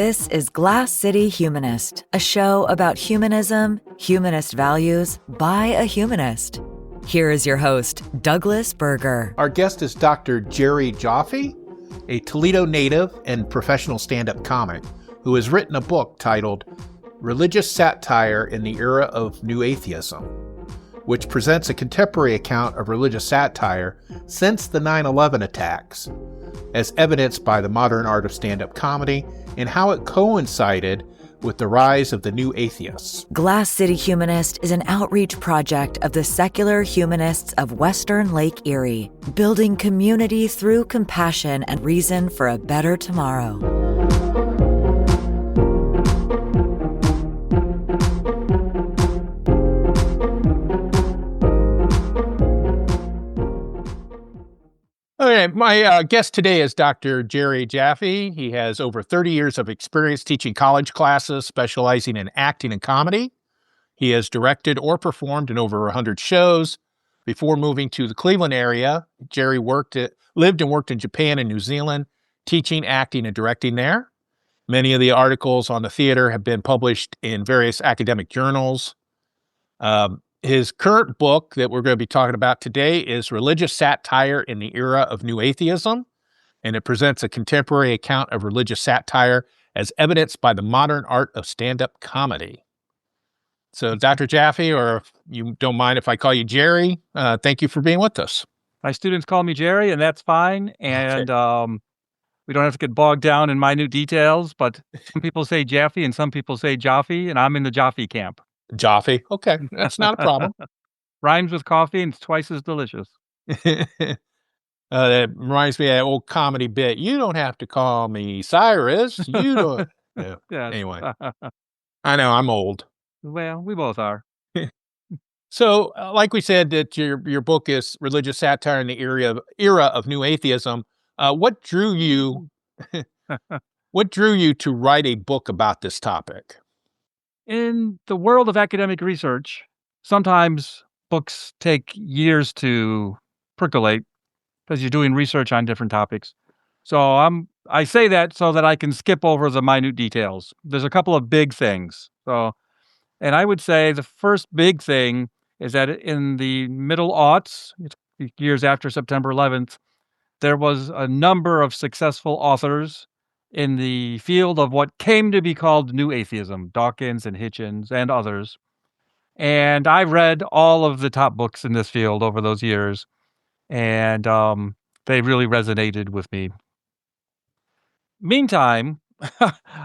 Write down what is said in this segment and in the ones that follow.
This is Glass City Humanist, a show about humanism, humanist values, by a humanist. Here is your host, Douglas Berger. Our guest is Dr. Jerry Jaffe, a Toledo native and professional stand-up comic who has written a book titled Religious Satire in the Era of New Atheism, which presents a contemporary account of religious satire since the 9/11 attacks, as evidenced by the modern art of stand-up comedy and how it coincided with the rise of the new atheists. Glass City Humanist is an outreach project of the secular humanists of Western Lake Erie, building community through compassion and reason for a better tomorrow. Okay, my guest today is Dr. Jerry Jaffe. He has over 30 years of experience teaching college classes, specializing in acting and comedy. He has directed or performed in over 100 shows. Before moving to the Cleveland area, Jerry lived and worked in Japan and New Zealand, teaching, acting, and directing there. Many of the articles on the theater have been published in various academic journals. His current book that we're going to be talking about today is Religious Satire in the Era of New Atheism, and it presents a contemporary account of religious satire as evidenced by the modern art of stand-up comedy. So, Dr. Jaffe, or if you don't mind if I call you Jerry, thank you for being with us. My students call me Jerry, and that's fine, and we don't have to get bogged down in minute details, but some people say Jaffe and some people say Jaffe, and I'm in the Jaffe camp. Jaffe. Okay, that's not a problem. Rhymes with coffee and it's twice as delicious. That reminds me of that old comedy bit. You don't have to call me Cyrus. You don't. Yeah. Yes. Anyway, I know I'm old. Well, we both are. So, like we said, that your book is Religious Satire in the Era of New Atheism. What drew you? What drew you to write a book about this topic? In the world of academic research, sometimes books take years to percolate because you're doing research on different topics. So I say that so that I can skip over the minute details. There's a couple of big things. And I would say the first big thing is that in the middle aughts, years after September 11th, there was a number of successful authors in the field of what came to be called New Atheism, Dawkins and Hitchens and others. And I read all of the top books in this field over those years, and they really resonated with me. Meantime,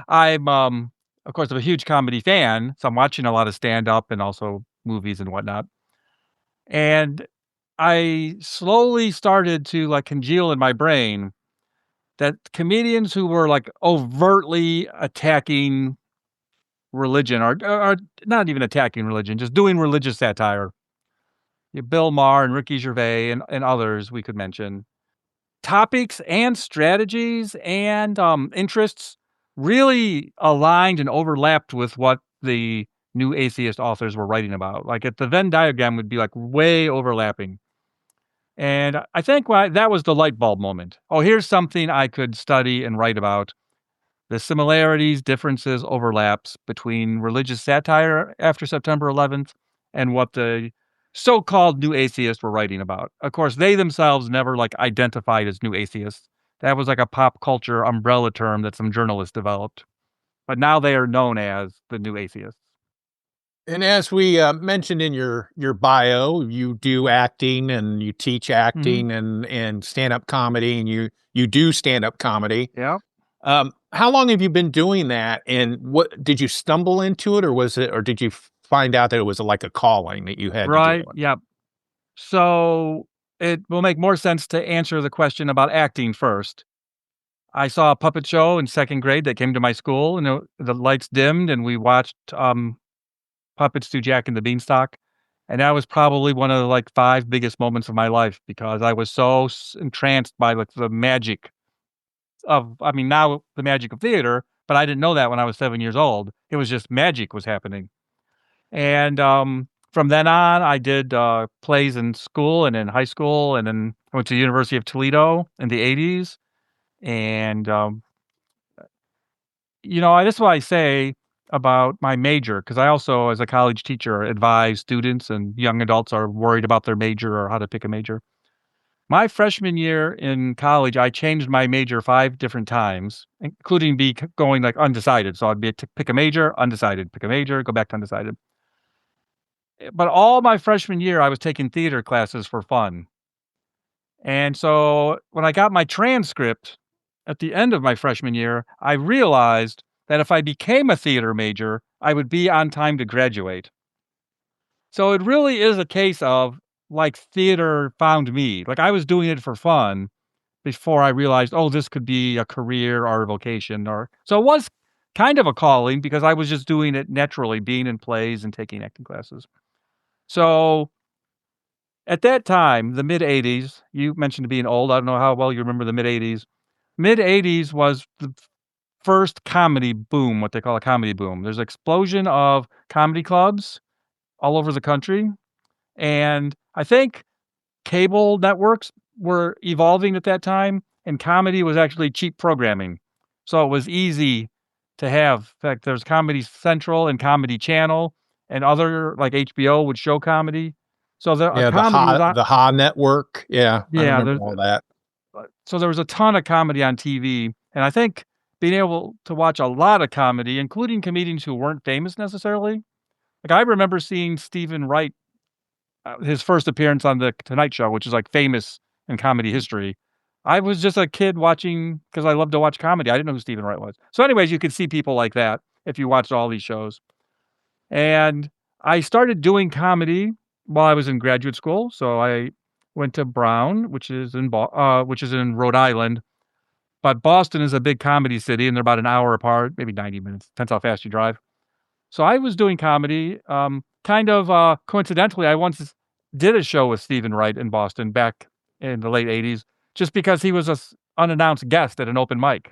I'm, of course, I'm a huge comedy fan, so I'm watching a lot of stand-up and also movies and whatnot. And I slowly started to congeal in my brain that comedians who were overtly attacking religion, or not even attacking religion, just doing religious satire, Bill Maher and Ricky Gervais and others we could mention, topics and strategies and interests really aligned and overlapped with what the new atheist authors were writing about. The Venn diagram would be way overlapping. And I think that was the light bulb moment. Oh, here's something I could study and write about. The similarities, differences, overlaps between religious satire after September 11th and what the so-called new atheists were writing about. Of course, they themselves never identified as new atheists. That was a pop culture umbrella term that some journalists developed. But now they are known as the new atheists. And as we mentioned in your bio, you do acting and you teach acting and stand-up comedy, and you do stand-up comedy. Yeah. How long have you been doing that? And what did you stumble into it, or did you find out that it was a calling that you had? Right. To do it? Yep. So it will make more sense to answer the question about acting first. I saw a puppet show in second grade that came to my school, and the lights dimmed, and we watched puppets do Jack and the Beanstalk. And that was probably one of the 5 biggest moments of my life, because I was so entranced by the magic of, now the magic of theater, but I didn't know that when I was 7 years old. It was just magic was happening. And from then on, I did plays in school and in high school, and then I went to the University of Toledo in the 80s. And this is what I say about my major, because I also, as a college teacher, advise students and young adults are worried about their major or how to pick a major. My freshman year in college, I changed my major 5 different times, including going like undecided. So I'd be to pick a major, undecided, pick a major, go back to undecided. But all my freshman year, I was taking theater classes for fun. And so when I got my transcript at the end of my freshman year, I realized that if I became a theater major, I would be on time to graduate. So it really is a case of like theater found me. Like I was doing it for fun before I realized, oh, this could be a career or a vocation. So it was kind of a calling because I was just doing it naturally, being in plays and taking acting classes. So at that time, the mid 80s, you mentioned being old. I don't know how well you remember the mid 80s. Mid 80s was the first comedy boom, what they call a comedy boom. There's an explosion of comedy clubs all over the country. And I think cable networks were evolving at that time, and comedy was actually cheap programming. So it was easy to have. In fact, there's Comedy Central and Comedy Channel, and other like HBO would show comedy. So the Yeah, comedy was on. the Ha Network. Yeah, I Yeah, remember all that. so there was a ton of comedy on TV, and I think being able to watch a lot of comedy, including comedians who weren't famous necessarily. Like I remember seeing Stephen Wright, his first appearance on the Tonight Show, which is like famous in comedy history. I was just a kid watching because I love to watch comedy. I didn't know who Stephen Wright was. So, anyways, you could see people like that if you watched all these shows. And I started doing comedy while I was in graduate school. So I went to Brown, which is in Rhode Island. But Boston is a big comedy city, and they're about an hour apart, maybe 90 minutes. Depends how fast you drive. So I was doing comedy. Kind of coincidentally, I once did a show with Stephen Wright in Boston back in the late 80s, just because he was an unannounced guest at an open mic.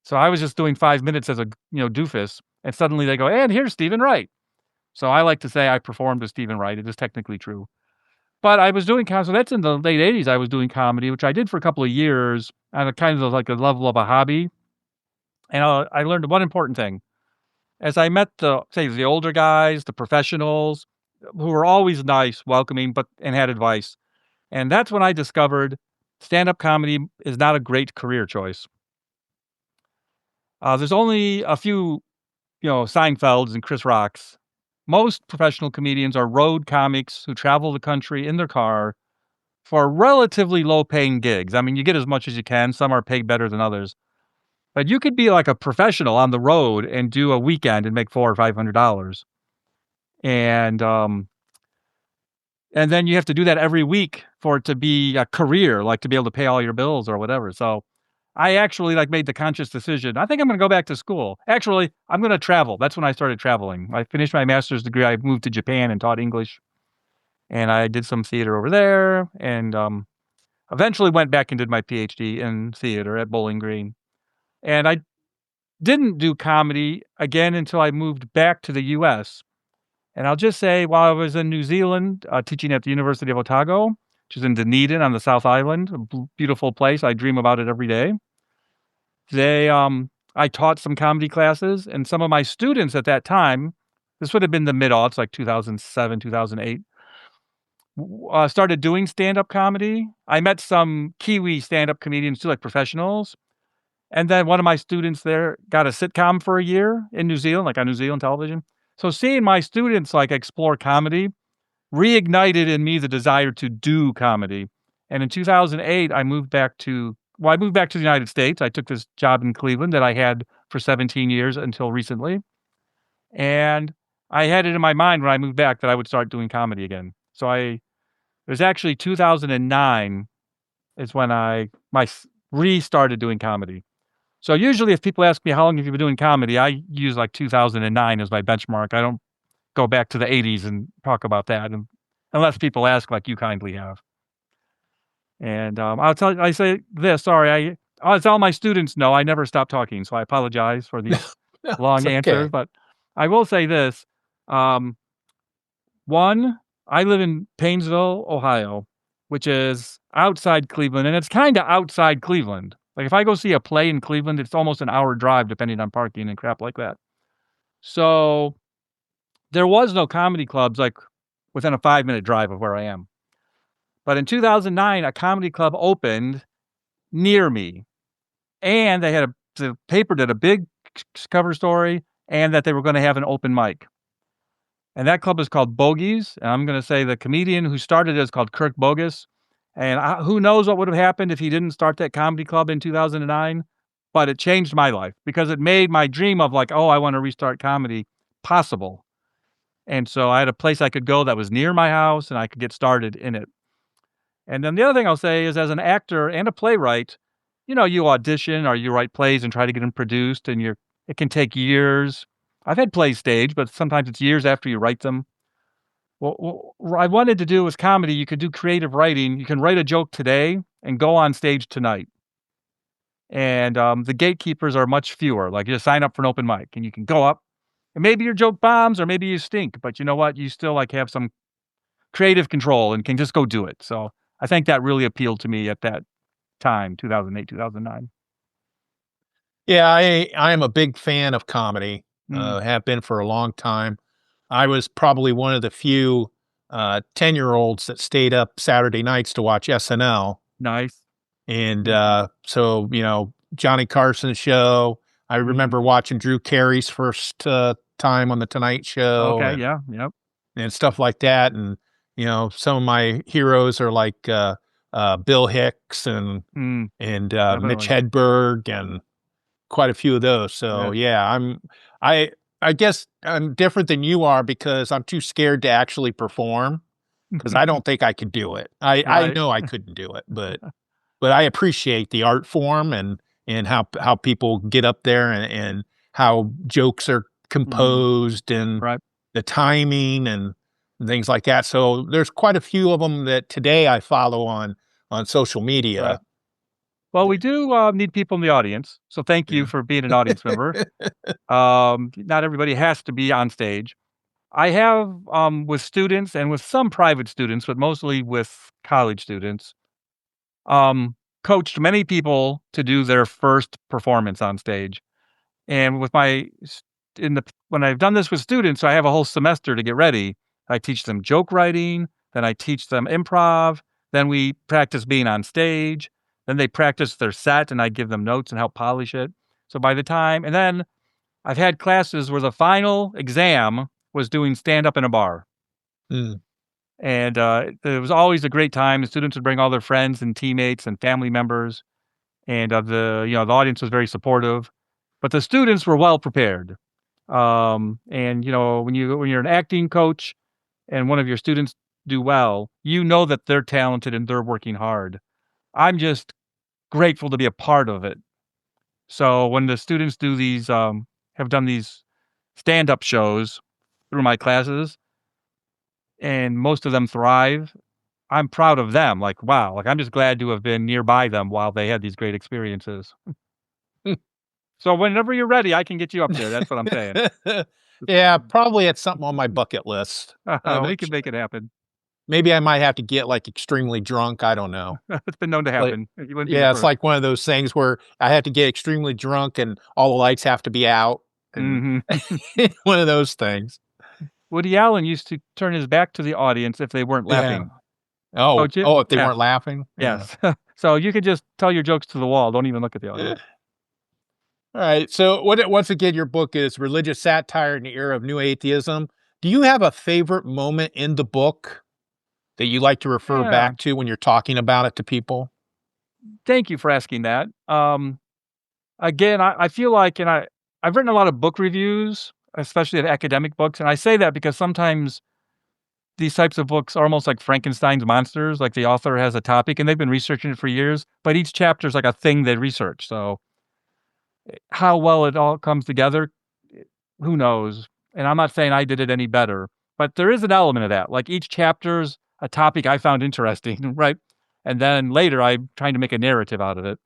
So I was just doing 5 minutes as a doofus, and suddenly they go, and here's Stephen Wright. So I like to say I performed with Stephen Wright. It is technically true. But I was doing comedy. So that's in the late 80s. I was doing comedy, which I did for a couple of years on a kind of like a level of a hobby. And I learned one important thing. As I met the older guys, the professionals, who were always nice, welcoming, and had advice. And that's when I discovered stand-up comedy is not a great career choice. There's only a few, Seinfelds and Chris Rocks. Most professional comedians are road comics who travel the country in their car for relatively low-paying gigs. I mean, you get as much as you can. Some are paid better than others. But you could be like a professional on the road and do a weekend and make $400 or $500. And then you have to do that every week for it to be a career, like to be able to pay all your bills or whatever. So I actually made the conscious decision. I think I'm going to go back to school. Actually, I'm going to travel. That's when I started traveling. I finished my master's degree. I moved to Japan and taught English, and I did some theater over there, and eventually went back and did my PhD in theater at Bowling Green. And I didn't do comedy again until I moved back to the U.S. And I'll just say, while I was in New Zealand teaching at the University of Otago, which is in Dunedin on the South Island, a beautiful place. I dream about it every day. I taught some comedy classes, and some of my students at that time, this would have been the mid-aughts, like 2007, 2008, started doing stand-up comedy. I met some Kiwi stand-up comedians too, like professionals. And then one of my students there got a sitcom for a year in New Zealand, like on New Zealand television. So seeing my students explore comedy reignited in me the desire to do comedy. And in 2008, I moved back to the United States. I took this job in Cleveland that I had for 17 years until recently. And I had it in my mind when I moved back that I would start doing comedy again. So it was actually 2009 is when I restarted doing comedy. So usually if people ask me, how long have you been doing comedy? I use 2009 as my benchmark. I don't go back to the 80s and talk about that, unless people ask like you kindly have. And I say this, sorry, as all my students know, I never stop talking, so I apologize for these long answers, but I will say this. One, I live in Painesville, Ohio, which is outside Cleveland, and it's kind of outside Cleveland. Like if I go see a play in Cleveland, it's almost an hour drive depending on parking and crap like that. So there was no comedy clubs like within a 5-minute drive of where I am. But in 2009, a comedy club opened near me, and the paper did a big cover story, and that they were going to have an open mic. And that club is called Bogies. And I'm going to say the comedian who started it is called Kirk Bogus. And who knows what would have happened if he didn't start that comedy club in 2009. But it changed my life because it made my dream of like, oh, I want to restart comedy possible. And so I had a place I could go that was near my house and I could get started in it. And then the other thing I'll say is as an actor and a playwright, you audition or you write plays and try to get them produced and it can take years. I've had plays staged, but sometimes it's years after you write them. What I wanted to do with comedy, you could do creative writing. You can write a joke today and go on stage tonight. And the gatekeepers are much fewer. Like you just sign up for an open mic and you can go up and maybe your joke bombs or maybe you stink, but you know what? You still like have some creative control and can just go do it. So I think that really appealed to me at that time, 2008, 2009. Yeah, I am a big fan of comedy. Have been for a long time. I was probably one of the few 10-year-olds that stayed up Saturday nights to watch SNL. Nice. And so, Johnny Carson's show. I remember watching Drew Carey's first time on The Tonight Show. Okay, yeah, yep. And stuff like that. And, some of my heroes are like Bill Hicks and Mitch Hedberg and quite a few of those. So I guess I'm different than you are because I'm too scared to actually perform because I don't think I could do it. I know I couldn't do it, but I appreciate the art form and how people get up there and how jokes are composed and the timing and things like that. So there's quite a few of them that today I follow on social media. Right. Well, we do need people in the audience, so thank you for being an audience member. Not everybody has to be on stage. I have, with students and with some private students, but mostly with college students, coached many people to do their first performance on stage. And with when I've done this with students, I have a whole semester to get ready. I teach them joke writing, then I teach them improv, then we practice being on stage. Then they practice their set and I give them notes and help polish it. So and then I've had classes where the final exam was doing stand-up in a bar. And it was always a great time. The students would bring all their friends and teammates and family members. And the audience was very supportive. But the students were well prepared. And when you're an acting coach and one of your students do well, that they're talented and they're working hard. I'm just grateful to be a part of it. So when the students do these, have done these stand-up shows through my classes, and most of them thrive, I'm proud of them. Like, wow, like I'm just glad to have been nearby them while they had these great experiences. So whenever you're ready, I can get you up there. That's what I'm saying. Yeah, probably it's something on my bucket list. We can make it happen. Maybe I might have to get like extremely drunk. I don't know. It's been known to happen. It's like one of those things where I have to get extremely drunk and all the lights have to be out. One of those things. Woody Allen used to turn his back to the audience if they weren't laughing. Yeah. If they weren't laughing? Yes. So you could just tell your jokes to the wall. Don't even look at the audience. All right. So once again, your book is Religious Satire in the Era of New Atheism. Do you have a favorite moment in the book that you like to refer back to when you're talking about it to people? Thank you for asking that. Again, I feel like, and I've written a lot of book reviews, especially of academic books, and I say that because sometimes these types of books are almost like Frankenstein's monsters, like the author has a topic and they've been researching it for years, but each chapter is like a thing they research. So how well it all comes together, who knows? And I'm not saying I did it any better, but there is an element of that. Like each chapter's a topic I found interesting, right? And then later I'm trying to make a narrative out of it.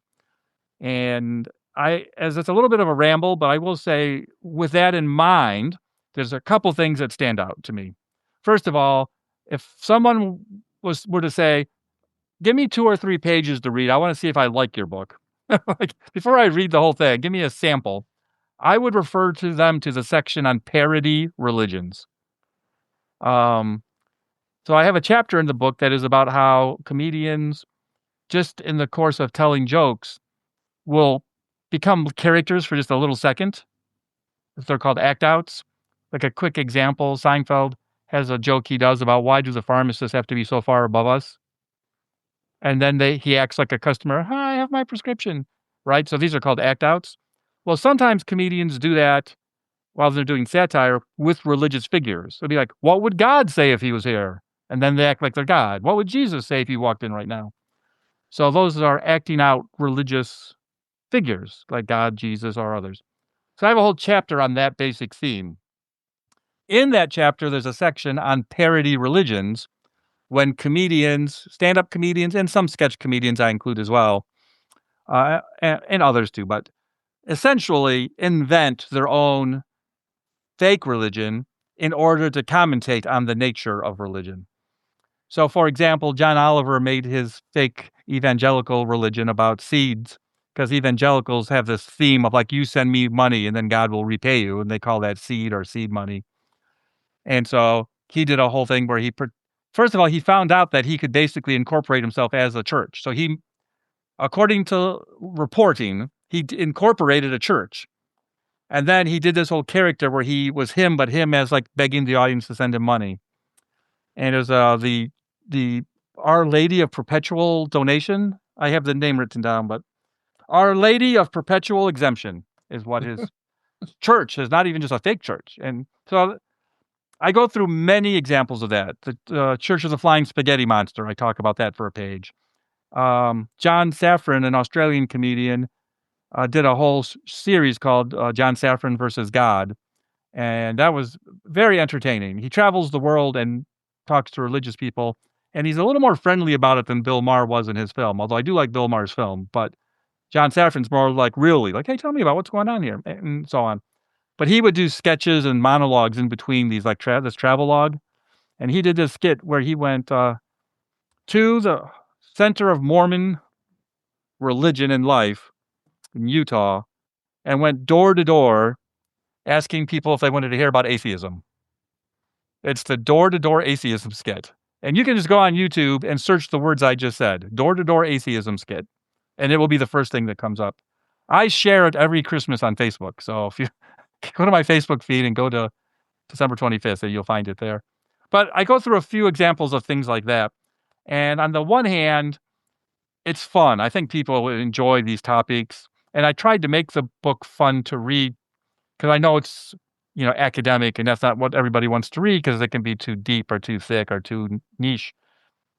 And as it's a little bit of a ramble, but I will say with that in mind, there's a couple things that stand out to me. First of all, if someone were to say, give me 2 or 3 pages to read, I want to see if I like your book. Like, before I read the whole thing, give me a sample. I would refer to them to the section on parody religions. So I have a chapter in the book that is about how comedians, just in the course of telling jokes, will become characters for just a little second. They're called act outs. Like a quick example, Seinfeld has a joke he does about why do the pharmacists have to be so far above us? And then he acts like a customer. Hi, I have my prescription, right? So these are called act outs. Well, sometimes comedians do that while they're doing satire with religious figures. It'll be like, what would God say if he was here? And then they act like they're God. What would Jesus say if he walked in right now? So those are acting out religious figures like God, Jesus, or others. So I have a whole chapter on that basic theme. In that chapter, there's a section on parody religions, when comedians, stand-up comedians, and some sketch comedians I include as well, and others too, but essentially invent their own fake religion in order to commentate on the nature of religion. So, for example, John Oliver made his fake evangelical religion about seeds, because evangelicals have this theme of like, you send me money and then God will repay you, and they call that seed or seed money. And so he did a whole thing where first of all, he found out that he could basically incorporate himself as a church. So he, according to reporting, he incorporated a church. And then he did this whole character where he was him, but him as like begging the audience to send him money. And it was the Our Lady of Perpetual Donation. I have the name written down, but Our Lady of Perpetual Exemption is what his church is, not even just a fake church. And so I go through many examples of that. The Church of the Flying Spaghetti Monster, I talk about that for a page. John Safran, an Australian comedian, did a whole series called John Safran versus God. And that was very entertaining. He travels the world and talks to religious people. And he's a little more friendly about it than Bill Maher was in his film. Although I do like Bill Maher's film. But John Safran's more like, really? Like, hey, tell me about what's going on here. And so on. But he would do sketches and monologues in between these, like this travel log. And he did this skit where he went to the center of Mormon religion and life in Utah and went door to door asking people if they wanted to hear about atheism. It's the door-to-door atheism skit. And you can just go on YouTube and search the words I just said, door-to-door atheism skit, and it will be the first thing that comes up. I share it every Christmas on Facebook. So if you go to my Facebook feed and go to December 25th, and you'll find it there. But I go through a few examples of things like that. And on the one hand, it's fun. I think people enjoy these topics. And I tried to make the book fun to read because I know it's, academic, and that's not what everybody wants to read because it can be too deep or too thick or too niche.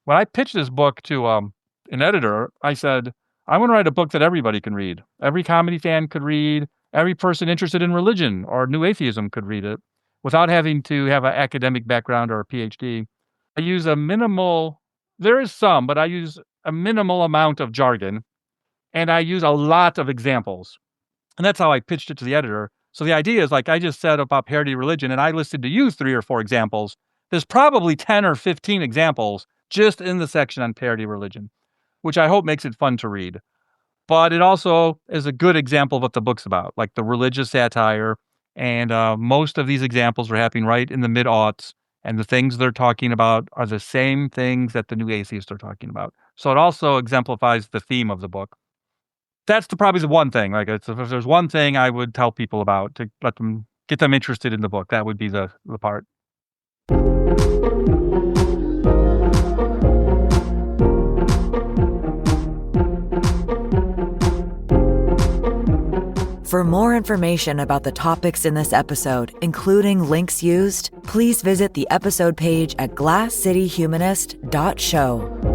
When I pitched this book to an editor, I said, I want to write a book that everybody can read. Every comedy fan could read. Every person interested in religion or new atheism could read it without having to have an academic background or a PhD. I use there is some, but I use a minimal amount of jargon, and I use a lot of examples. And that's how I pitched it to the editor. So the idea is, like I just said about parody religion, and I listed to you 3 or 4 examples. There's probably 10 or 15 examples just in the section on parody religion, which I hope makes it fun to read. But it also is a good example of what the book's about, like the religious satire. And most of these examples are happening right in the mid-aughts. And the things they're talking about are the same things that the new atheists are talking about. So it also exemplifies the theme of the book. That's probably the one thing. Like, if there's one thing I would tell people about to get them interested in the book, that would be the part. For more information about the topics in this episode, including links used, please visit the episode page at glasscityhumanist.show.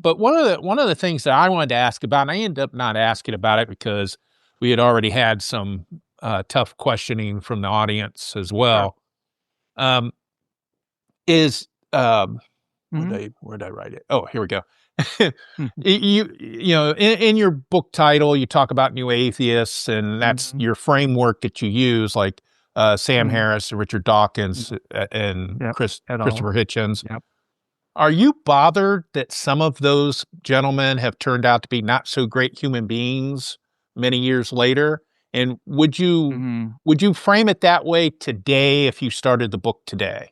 But one of the things that I wanted to ask about, and I ended up not asking about it because we had already had some tough questioning from the audience as well. Is where did I write it? Oh, here we go. In your book title, you talk about new atheists, and that's your framework that you use. Like, Sam Harris, Richard Dawkins, and Yep. Christopher Hitchens. Yep. Are you bothered that some of those gentlemen have turned out to be not so great human beings many years later? And would you frame it that way today if you started the book today?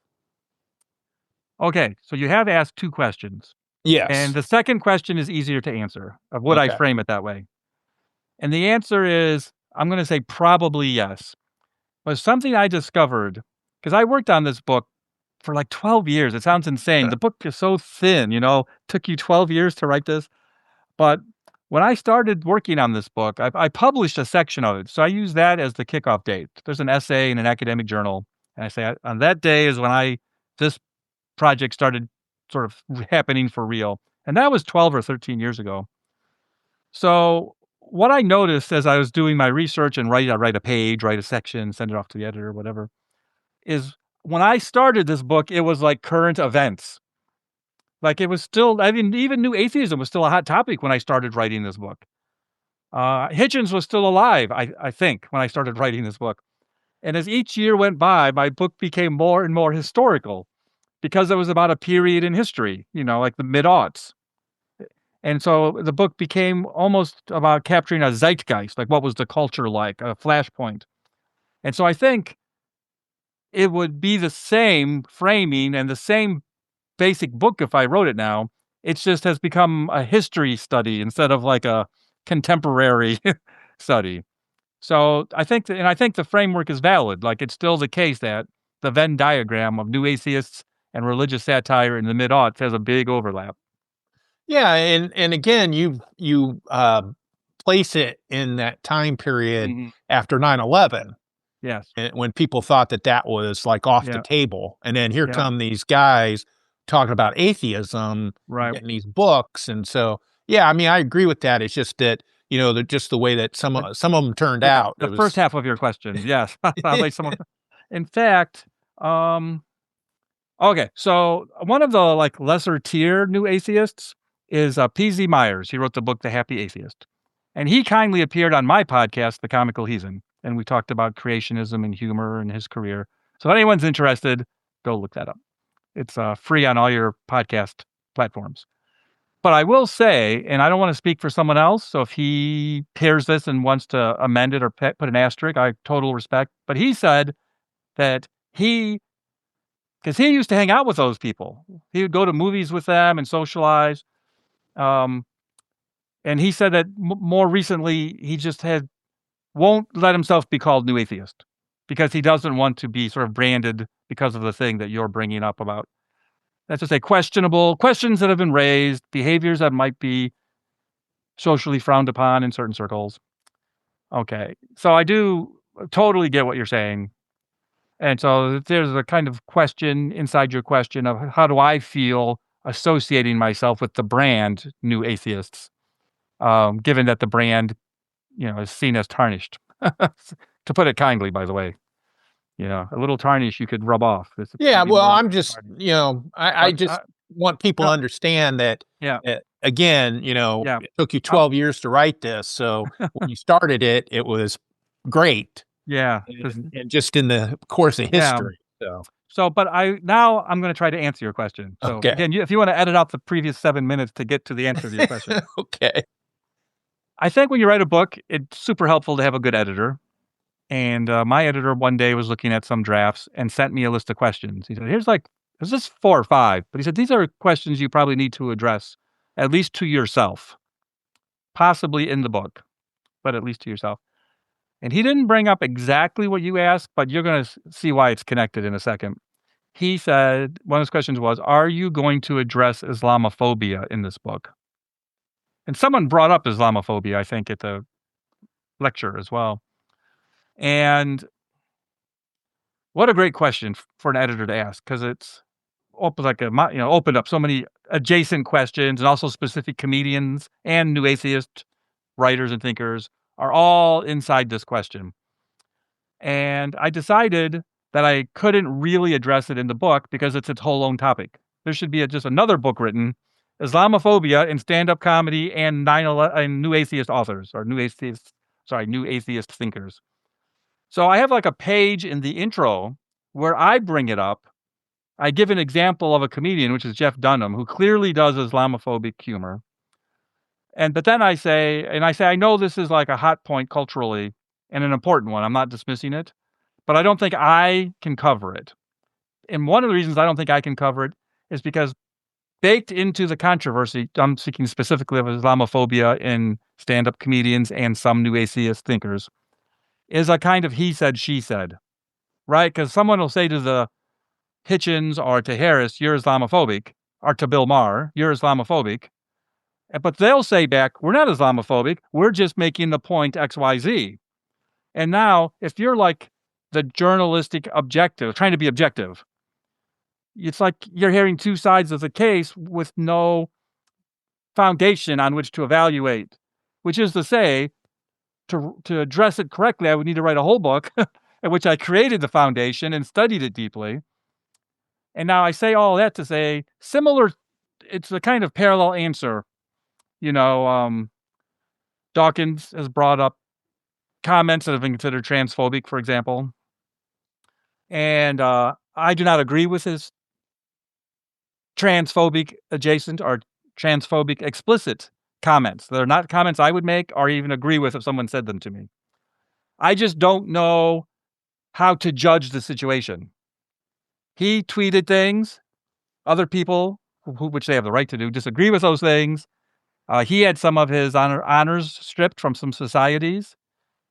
Okay, so you have asked two questions. Yes. And the second question is easier to answer. Would I frame it that way? And the answer is, I'm going to say probably yes. But something I discovered, because I worked on this book for like 12 years. It sounds insane. The book is so thin, took you 12 years to write this. But when I started working on this book, I published a section of it. So I use that as the kickoff date. There's an essay in an academic journal. And I say, on that day is when this project started sort of happening for real. And that was 12 or 13 years ago. So what I noticed as I was doing my research and I write a page, write a section, send it off to the editor, whatever, is when I started this book, it was like current events. Like it was still, even New Atheism was still a hot topic when I started writing this book. Hitchens was still alive, I think, when I started writing this book. And as each year went by, my book became more and more historical because it was about a period in history, like the mid-aughts. And so the book became almost about capturing a zeitgeist, like what was the culture like, a flashpoint. And so I think it would be the same framing and the same basic book if I wrote it now. It just has become a history study instead of like a contemporary study. So I think the framework is valid. Like it's still the case that the Venn diagram of New Atheists and religious satire in the mid-aughts has a big overlap. Yeah, and again, you place it in that time period after 9/11. Yes. When people thought that was like off the table. And then here come these guys talking about atheism, getting these books. And so, I agree with that. It's just that, just the way that some of them turned out. The first half of your question. Yes. In fact, okay. So one of the like lesser tier New Atheists is P.Z. Myers. He wrote the book, The Happy Atheist. And he kindly appeared on my podcast, The Comical Heathen. And we talked about creationism and humor and his career. So if anyone's interested, go look that up. It's free on all your podcast platforms. But I will say, and I don't want to speak for someone else, so if he hears this and wants to amend it or put an asterisk, I total respect. But he said that because he used to hang out with those people. He would go to movies with them and socialize. And he said that more recently, he just won't let himself be called New Atheist because he doesn't want to be sort of branded because of the thing that you're bringing up about, let's just say, questionable questions that have been raised, behaviors that might be socially frowned upon in certain circles. Okay. So I do totally get what you're saying. And so there's a kind of question inside your question of how do I feel associating myself with the brand New Atheists, given that the brand, is seen as tarnished, to put it kindly, by the way. A little tarnish you could rub off. I'm just, I just want people to understand that, again, it took you 12 years to write this. So when you started it, it was great. Yeah. And just in the course of history. But I'm going to try to answer your question. So again, if you want to edit out the previous 7 minutes to get to the answer to your question. Okay. I think when you write a book, it's super helpful to have a good editor. And my editor one day was looking at some drafts and sent me a list of questions. He said, there's just 4 or 5. But he said, these are questions you probably need to address, at least to yourself. Possibly in the book, but at least to yourself. And he didn't bring up exactly what you asked, but you're going to see why it's connected in a second. He said, one of his questions was, are you going to address Islamophobia in this book? And someone brought up Islamophobia, I think, at the lecture as well. And what a great question for an editor to ask, because it's opened up so many adjacent questions, and also specific comedians and New Atheist writers and thinkers are all inside this question. And I decided that I couldn't really address it in the book because it's its whole own topic. There should be just another book written, Islamophobia in stand-up comedy and New Atheist authors, or New Atheist thinkers. So I have like a page in the intro where I bring it up. I give an example of a comedian, which is Jeff Dunham, who clearly does Islamophobic humor. But then I say, I know this is like a hot point culturally and an important one. I'm not dismissing it, but I don't think I can cover it. And one of the reasons I don't think I can cover it is because baked into the controversy, I'm speaking specifically of Islamophobia in stand-up comedians and some new atheist thinkers, is a kind of he said, she said, right? Because someone will say to the Hitchens or to Harris, you're Islamophobic, or to Bill Maher, you're Islamophobic. But they'll say back, we're not Islamophobic, we're just making the point XYZ. And now, if you're like the journalistic objective, trying to be objective, it's like you're hearing two sides of the case with no foundation on which to evaluate, which is to say, to address it correctly, I would need to write a whole book in which I created the foundation and studied it deeply. And now I say all that to say, it's a kind of parallel answer. Dawkins has brought up comments that have been considered transphobic, for example. And I do not agree with his transphobic adjacent or transphobic explicit comments. They're not comments I would make or even agree with if someone said them to me. I just don't know how to judge the situation. He tweeted things. Other people, which they have the right to do, disagree with those things. He had some of his honors stripped from some societies.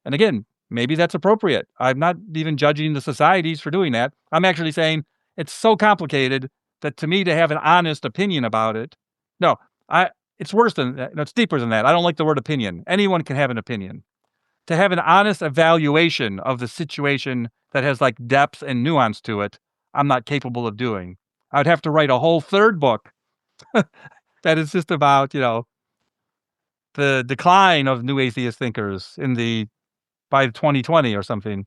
And again, maybe that's appropriate. I'm not even judging the societies for doing that. I'm actually saying it's so complicated that to me to have an honest opinion about it, it's worse than that. No, it's deeper than that. I don't like the word opinion. Anyone can have an opinion. To have an honest evaluation of the situation that has like depth and nuance to it, I'm not capable of doing. I would have to write a whole third book that is just about, the decline of new atheist thinkers by 2020 or something.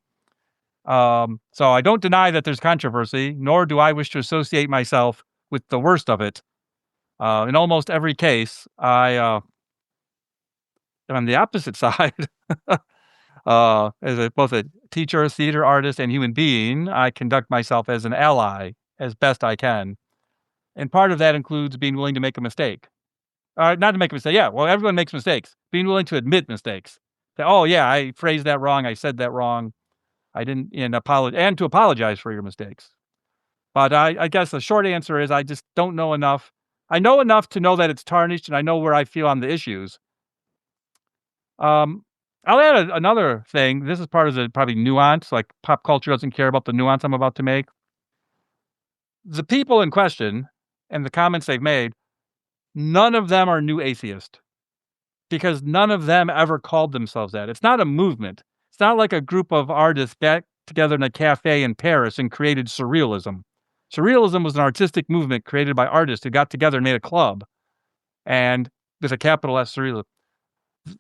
So I don't deny that there's controversy, nor do I wish to associate myself with the worst of it. In almost every case, I am on the opposite side. As both a teacher, theater artist, and human being, I conduct myself as an ally as best I can. And part of that includes being willing to make a mistake. Not to make a mistake. Yeah, well, everyone makes mistakes. Being willing to admit mistakes. Say, oh, yeah, I phrased that wrong. I said that wrong. I didn't, and to apologize for your mistakes. But I guess the short answer is I just don't know enough. I know enough to know that it's tarnished, and I know where I feel on the issues. I'll add another thing. This is part of the probably nuance, like pop culture doesn't care about the nuance I'm about to make. The people in question and the comments they've made, none of them are new atheist because none of them ever called themselves that. It's not a movement. It's not like a group of artists got together in a cafe in Paris and created surrealism. Surrealism was an artistic movement created by artists who got together and made a club. And with a capital S, surrealism.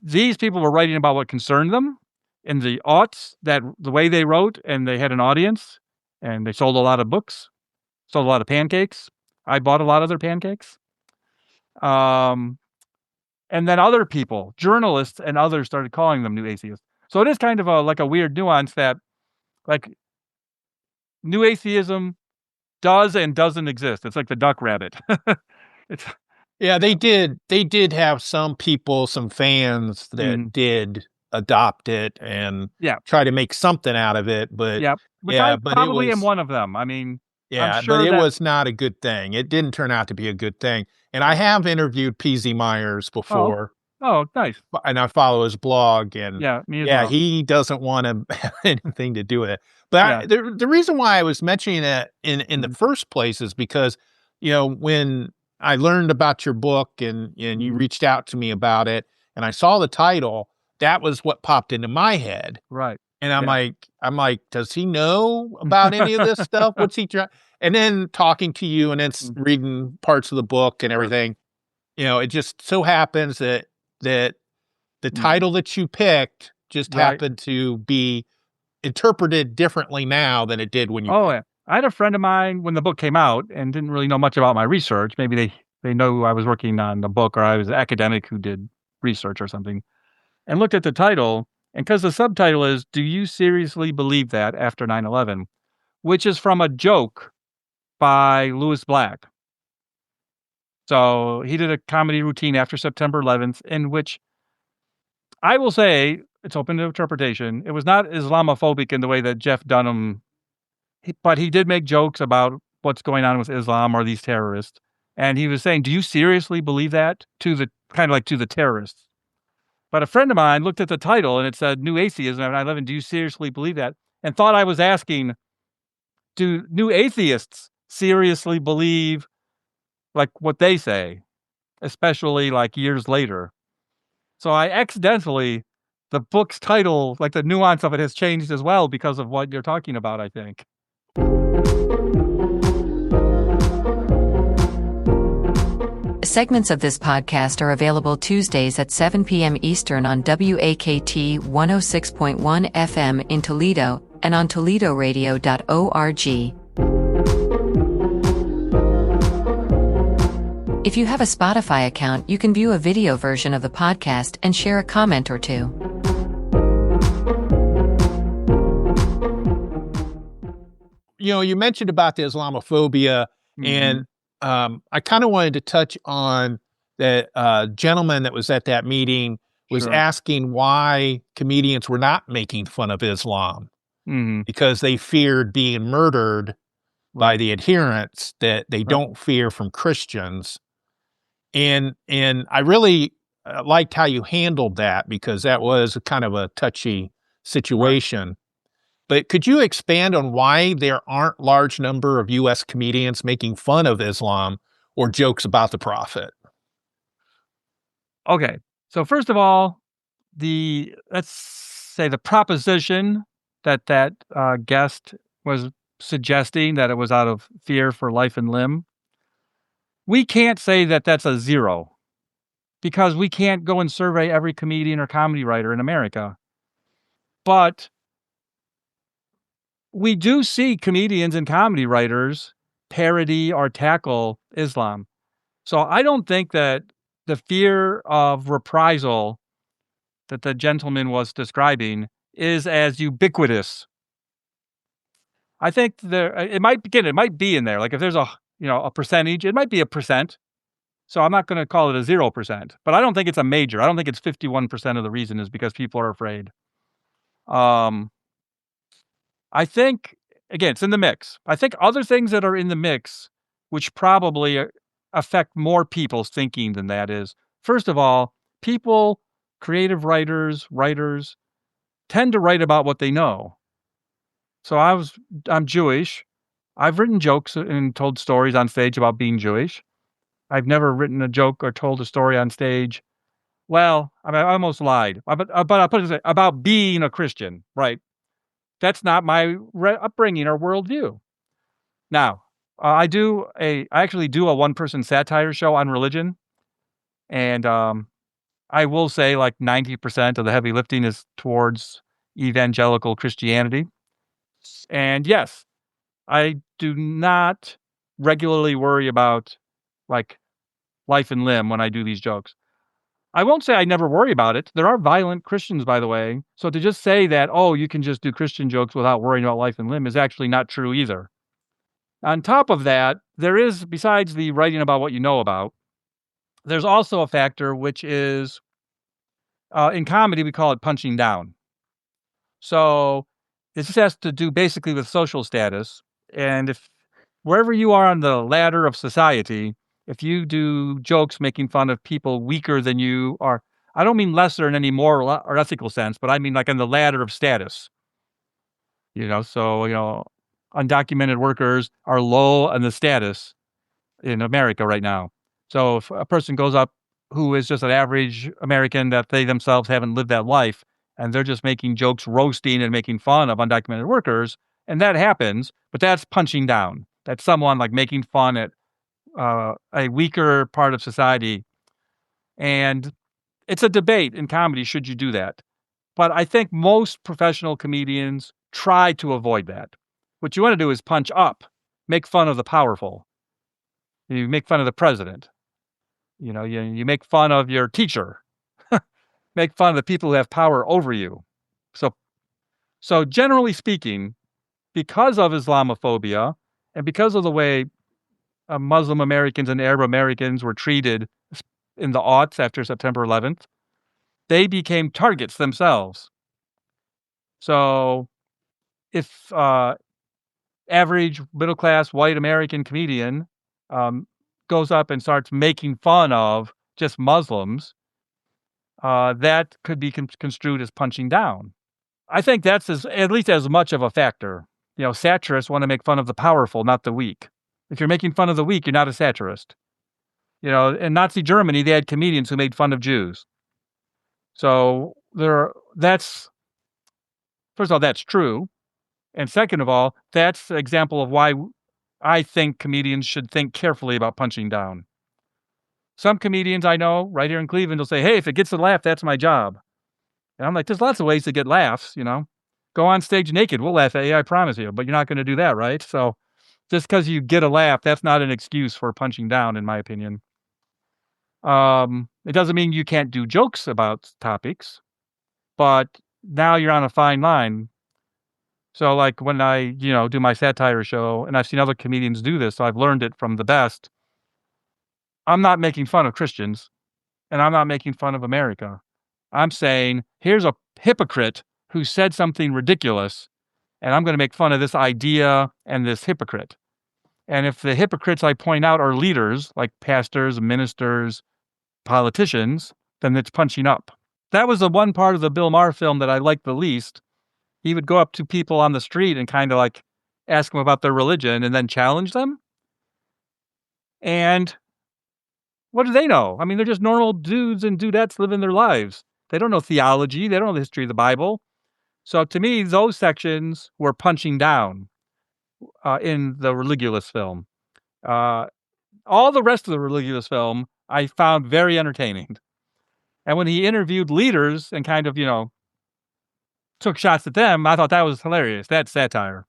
These people were writing about what concerned them in the aughts, that the way they wrote, and they had an audience, and they sold a lot of books, sold a lot of pancakes. I bought a lot of their pancakes. And then other people, journalists and others, started calling them new atheists. So it is kind of a weird nuance that, like, new atheism does and doesn't exist. It's like the duck rabbit. Yeah, they did have some people, some fans that did adopt it and try to make something out of it. But I probably am one of them. I mean, I'm sure but it was not a good thing. It didn't turn out to be a good thing. And I have interviewed P.Z. Myers before. Oh, nice. And I follow his blog, and me as well. He doesn't want to have anything to do with it. But the reason why I was mentioning it in the first place is because, when I learned about your book and you reached out to me about it, and I saw the title, that was what popped into my head. Right. And I'm like, does he know about any of this stuff? What's he trying? And then talking to you and then reading parts of the book and everything, it just so happens that the title that you picked just happened to be interpreted differently now than it did when you. Yeah. I had a friend of mine when the book came out and didn't really know much about my research. Maybe they know I was working on the book, or I was an academic who did research or something, and looked at the title And because the subtitle is, "Do You Seriously Believe That After 9/11?" Which is from a joke by Louis Black. So he did a comedy routine after September 11th in which I will say, it's open to interpretation, it was not Islamophobic in the way that Jeff Dunham, but he did make jokes about what's going on with Islam or these terrorists. And he was saying, "Do you seriously believe that?" to the kind of like to the terrorists. But a friend of mine looked at the title and it said New Atheism at 9/11. "Do you seriously believe that?" And thought I was asking, do new atheists seriously believe like what they say, especially like years later? So I accidentally, the book's title, like the nuance of it has changed as well because of what you're talking about, I think. Segments of this podcast are available Tuesdays at 7 p.m. Eastern on WAKT 106.1 FM in Toledo and on toledoradio.org. If you have a Spotify account, you can view a video version of the podcast and share a comment or two. You mentioned about the Islamophobia, and I kind of wanted to touch on that gentleman that was at that meeting was asking why comedians were not making fun of Islam because they feared being murdered by the adherents that they don't fear from Christians. And I really liked how you handled that because that was kind of a touchy situation. But could you expand on why there aren't large number of U.S. comedians making fun of Islam or jokes about the prophet? Okay. So first of all, let's say the proposition that guest was suggesting that it was out of fear for life and limb, we can't say that that's a zero because we can't go and survey every comedian or comedy writer in America. But we do see comedians and comedy writers parody or tackle Islam. So I don't think that the fear of reprisal that the gentleman was describing is as ubiquitous. I think it might be in there. Like if there's a percentage, it might be a percent. So I'm not going to call it a 0%, but I don't think it's a major. I don't think it's 51% of the reason is because people are afraid. I think, again, it's in the mix. I think other things that are in the mix, which probably affect more people's thinking than that is, first of all, creative writers, tend to write about what they know. So I'm Jewish. I've written jokes and told stories on stage about being Jewish. I've never written a joke or told a story on stage. Well, I almost lied, but I'll put it this way, about being a Christian, right? That's not my upbringing or worldview. Now, I actually do a one-person satire show on religion, and I will say like 90% of the heavy lifting is towards evangelical Christianity. And yes, I do not regularly worry about like life and limb when I do these jokes. I won't say I never worry about it. There are violent Christians, by the way. So to just say that, oh, you can just do Christian jokes without worrying about life and limb is actually not true either. On top of that, there is, besides the writing about what you know about, there's also a factor which is, in comedy, we call it punching down. So this has to do basically with social status. And if wherever you are on the ladder of society, if you do jokes making fun of people weaker than you are, I don't mean lesser in any moral or ethical sense, but I mean like on the ladder of status. So, undocumented workers are low on the status in America right now. So if a person goes up who is just an average American that they themselves haven't lived that life, and they're just making jokes, roasting and making fun of undocumented workers, and that happens, but that's punching down. That's someone like making fun at a weaker part of society. And it's a debate in comedy, should you do that? But I think most professional comedians try to avoid that. What you want to do is punch up, make fun of the powerful. You make fun of the president. You make fun of your teacher. Make fun of the people who have power over you. So generally speaking, because of Islamophobia and because of the way Muslim Americans and Arab Americans were treated in the aughts after September 11th, they became targets themselves. So if average middle-class white American comedian goes up and starts making fun of just Muslims, that could be construed as punching down. I think that's at least as much of a factor. Satirists want to make fun of the powerful, not the weak. If you're making fun of the weak, you're not a satirist. In Nazi Germany, they had comedians who made fun of Jews. So first of all, that's true. And second of all, that's an example of why I think comedians should think carefully about punching down. Some comedians I know right here in Cleveland will say, hey, if it gets a laugh, that's my job. And I'm like, there's lots of ways to get laughs, Go on stage naked, we'll laugh at you, I promise you. But you're not going to do that, right? So just because you get a laugh, that's not an excuse for punching down, in my opinion. It doesn't mean you can't do jokes about topics, but now you're on a fine line. So like when I, do my satire show, and I've seen other comedians do this, so I've learned it from the best. I'm not making fun of Christians, and I'm not making fun of America. I'm saying, here's a hypocrite who said something ridiculous, and I'm going to make fun of this idea and this hypocrite. And if the hypocrites I point out are leaders, like pastors, ministers, politicians, then it's punching up. That was the one part of the Bill Maher film that I liked the least. He would go up to people on the street and kind of like ask them about their religion and then challenge them. And what do they know? I mean, they're just normal dudes and dudettes living their lives. They don't know theology. They don't know the history of the Bible. So to me, those sections were punching down in the Religulous film. All the rest of the Religulous film I found very entertaining. And when he interviewed leaders and kind of, took shots at them, I thought that was hilarious. That's satire.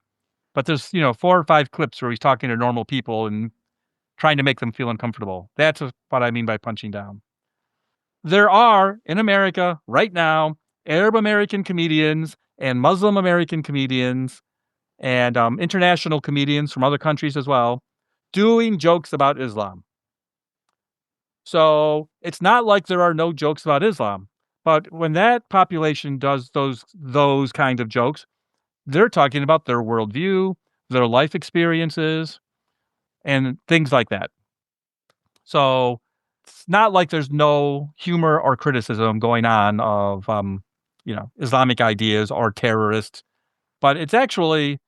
But there's, 4 or 5 clips where he's talking to normal people and trying to make them feel uncomfortable. That's what I mean by punching down. There are, in America, right now, Arab American comedians and Muslim American comedians and international comedians from other countries as well, doing jokes about Islam. So it's not like there are no jokes about Islam. But when that population does those kinds of jokes, they're talking about their worldview, their life experiences, and things like that. So it's not like there's no humor or criticism going on of, Islamic ideas or terrorists. But it's actually,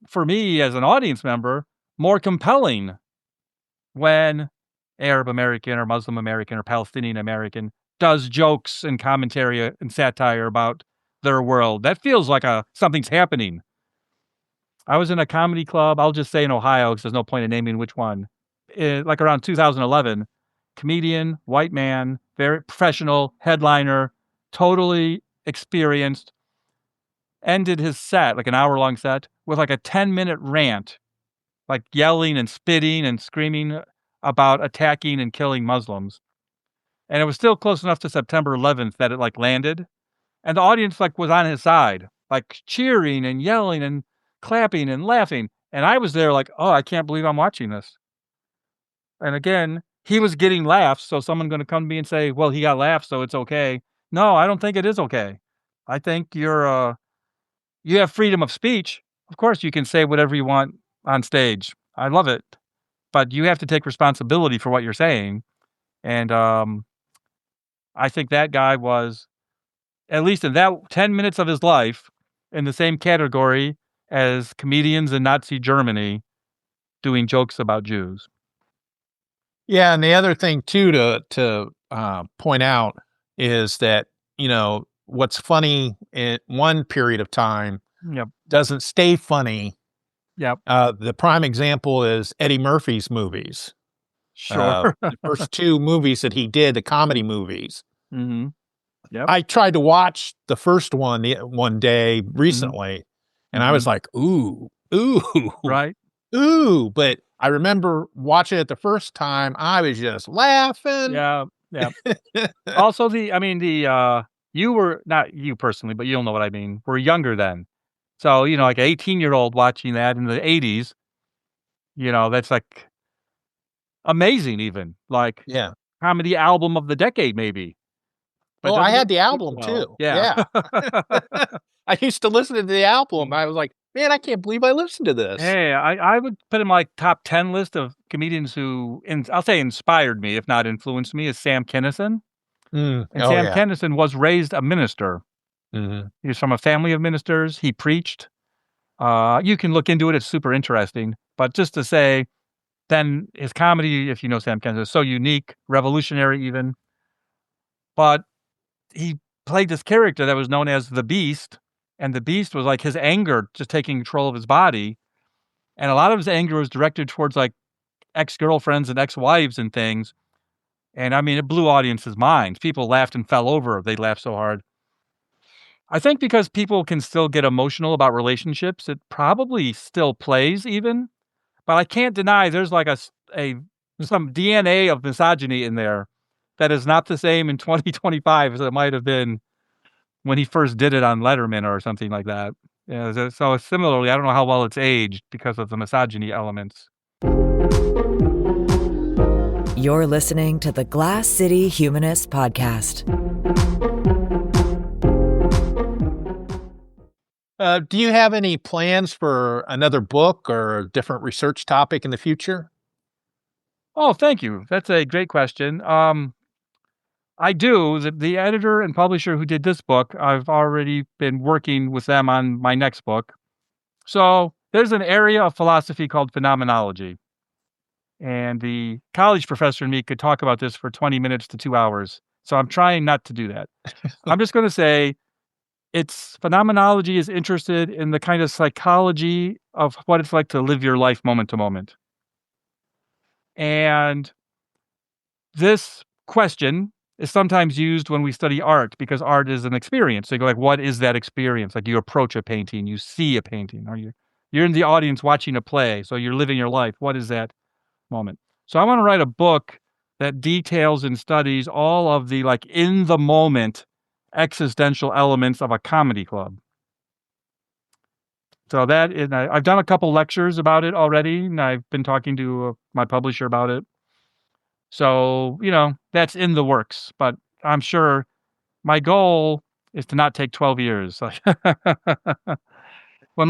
for me as an audience member, more compelling when Arab American or Muslim American or Palestinian American does jokes and commentary and satire about their world. That feels like something's happening. I was in a comedy club, I'll just say in Ohio, because there's no point in naming which one. Like around 2011, comedian, white man, very professional, headliner, totally experienced, ended his set, like an hour-long set, with like a 10-minute rant, like yelling and spitting and screaming about attacking and killing Muslims. And it was still close enough to September 11th that it like landed. And the audience like was on his side, like cheering and yelling and clapping and laughing. And I was there like, oh, I can't believe I'm watching this. And again, he was getting laughs. So someone going to come to me and say, well, he got laughs, so it's okay. No, I don't think it is okay. I think you have freedom of speech. Of course, you can say whatever you want on stage. I love it. But you have to take responsibility for what you're saying. And I think that guy was, at least in that 10 minutes of his life, in the same category as comedians in Nazi Germany doing jokes about Jews. Yeah, and the other thing too to point out is that what's funny in one period of time doesn't stay funny. Yep. The prime example is Eddie Murphy's movies. Sure. The first 2 movies that he did, the comedy movies. Mm-hmm. Yep. I tried to watch the first one day recently, and I was like, ooh, right, ooh. But I remember watching it the first time, I was just laughing. Yeah. Also, the you were, not you personally, but you'll know what I mean, were younger then. So, like an 18-year-old watching that in the 80s, that's like amazing even. Like Yeah. comedy album of the decade maybe. But Oh, I doesn't had it the album well, too. yeah. Yeah. I used to listen to the album. I was like, man, I can't believe I listened to this. Hey, I would put in my top 10 list of comedians who, I'll say inspired me, if not influenced me, is Sam Kinison. And Oh Sam yeah. Kinison was raised a minister. Hmm. He was from a family of ministers. He preached. You can look into it. It's super interesting. But just to say, then his comedy, if you know Sam Kinison, is so unique, revolutionary even. But he played this character that was known as the Beast. And the Beast was like his anger just taking control of his body. And a lot of his anger was directed towards like ex-girlfriends and ex-wives and things. And I mean, it blew audiences' minds. People laughed and fell over. They laughed so hard. I think because people can still get emotional about relationships, it probably still plays even. But I can't deny there's like some DNA of misogyny in there that is not the same in 2025 as it might have been when he first did it on Letterman or something like that. Yeah, so similarly, I don't know how well it's aged because of the misogyny elements. You're listening to the Glass City Humanist Podcast. Do you have any plans for another book or a different research topic in the future? Oh, thank you. That's a great question. I do. The editor and publisher who did this book, I've already been working with them on my next book. So there's an area of philosophy called phenomenology. And the college professor and me could talk about this for 20 minutes to 2 hours. So I'm trying not to do that. I'm just going to say phenomenology is interested in the kind of psychology of what it's like to live your life moment to moment. And this question is sometimes used when we study art because art is an experience. So you go like, what is that experience? Like you approach a painting, you see a painting, or you're in the audience watching a play. So you're living your life. What is that moment? So I want to write a book that details and studies all of the like in the moment existential elements of a comedy club. So I've done a couple lectures about it already, and I've been talking to my publisher about it. So, that's in the works, but I'm sure my goal is to not take 12 years. When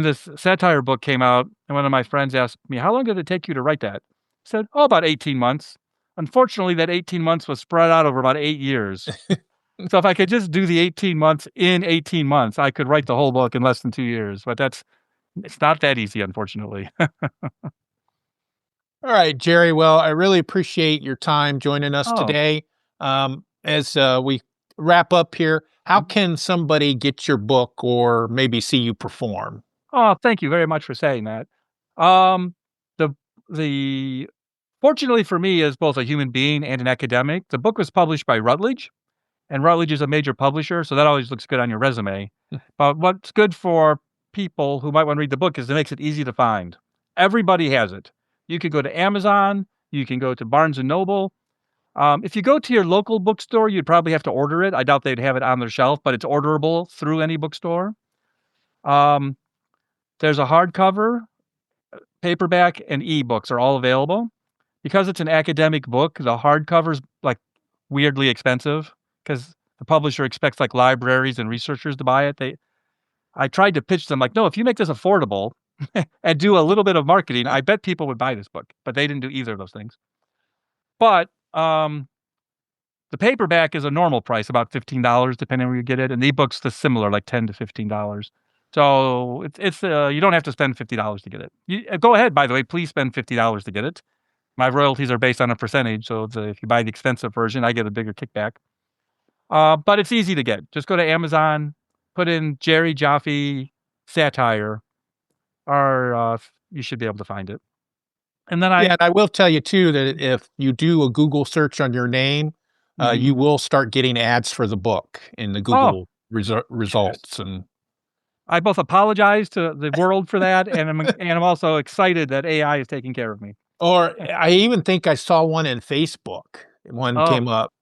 this satire book came out, and one of my friends asked me, how long did it take you to write that? I said, about 18 months. Unfortunately, that 18 months was spread out over about 8 years. So if I could just do the 18 months in 18 months, I could write the whole book in less than 2 years, but it's not that easy, unfortunately. All right, Jerry. Well, I really appreciate your time joining us Oh. today. As we wrap up here, how can somebody get your book or maybe see you perform? Oh, thank you very much for saying that. Um, the Fortunately for me, as both a human being and an academic, the book was published by Routledge, and Routledge is a major publisher, so that always looks good on your resume. But what's good for people who might want to read the book is it makes it easy to find. Everybody has it. You can go to Amazon, you can go to Barnes and Noble. If you go to your local bookstore, you'd probably have to order it. I doubt they'd have it on their shelf, but it's orderable through any bookstore. There's a hardcover, paperback, and ebooks are all available. Because it's an academic book, the hardcover's like weirdly expensive because the publisher expects like libraries and researchers to buy it. I tried to pitch them like, no, if you make this affordable and do a little bit of marketing, I bet people would buy this book. But they didn't do either of those things. But the paperback is a normal price, about $15, depending on where you get it, and the ebook's the similar, like $10 to $15. So it's you don't have to spend $50 to get it. Go ahead, by the way, please spend $50 to get it. My royalties are based on a percentage, so if you buy the expensive version, I get a bigger kickback. But it's easy to get. Just go to Amazon, put in Jerry Jaffe Satire, or you should be able to find it. And then and I will tell you too that if you do a Google search on your name, you will start getting ads for the book in the Google results. And I both apologize to the world for that, and I'm also excited that AI is taking care of me. Or I even think I saw one in Facebook. One came up.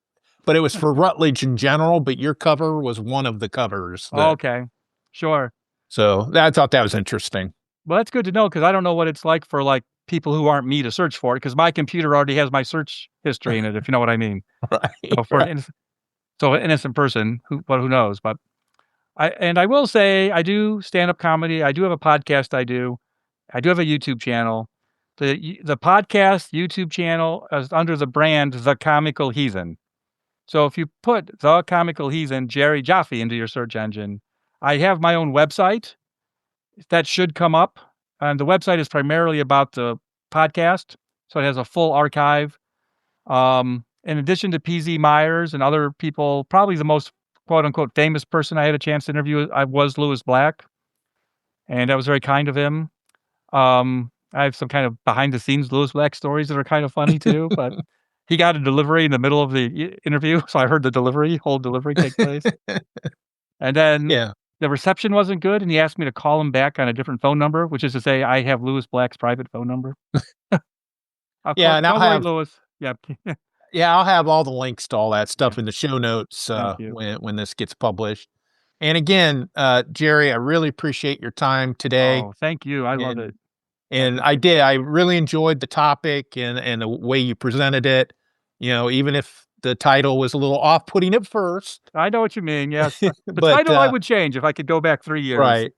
but it was for Rutledge in general, but your cover was one of the covers. Okay. Sure. So I thought that was interesting. Well, that's good to know because I don't know what it's like for like people who aren't me to search for it because my computer already has my search history in it, if you know what I mean. Right. So for an innocent person, who knows? But I will say I do stand-up comedy. I do have a podcast. I do have a YouTube channel. The podcast YouTube channel is under the brand The Comical Heathen. So if you put The Comical Heathen Jerry Jaffe into your search engine, I have my own website that should come up. And the website is primarily about the podcast. So it has a full archive. In addition to PZ Myers and other people, probably the most quote unquote famous person I had a chance to interview was Lewis Black. And that was very kind of him. I have some kind of behind the scenes Lewis Black stories that are kind of funny too, but he got a delivery in the middle of the interview. So I heard the whole delivery take place. And then the reception wasn't good. And he asked me to call him back on a different phone number, which is to say I have Lewis Black's private phone number. And I'll have Lewis. Yeah. Yeah, I'll have all the links to all that stuff in the show notes when this gets published. And again, Jerry, I really appreciate your time today. Oh, thank you. I love it. And I really enjoyed the topic and the way you presented it. Even if the title was a little off-putting at first. I know what you mean, yes. The title I would change if I could go back 3 years. Right.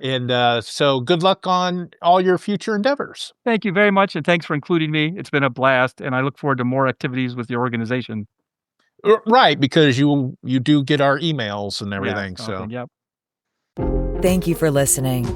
And so good luck on all your future endeavors. Thank you very much, and thanks for including me. It's been a blast, and I look forward to more activities with your organization. Right, because you do get our emails and everything. Yeah, so, yep. Thank you for listening.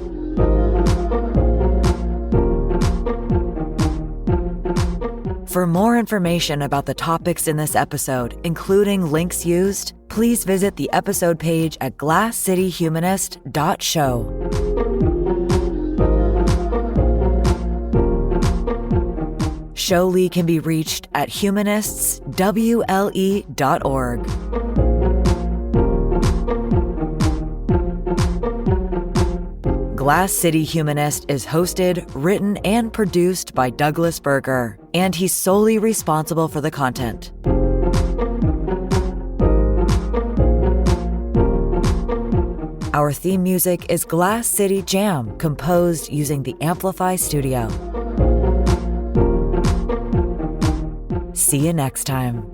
For more information about the topics in this episode, including links used, please visit the episode page at glasscityhumanist.show. Showlee can be reached at humanistswle.org. Glass City Humanist is hosted, written, and produced by Douglas Berger, and he's solely responsible for the content. Our theme music is Glass City Jam, composed using the Amplify Studio. See you next time.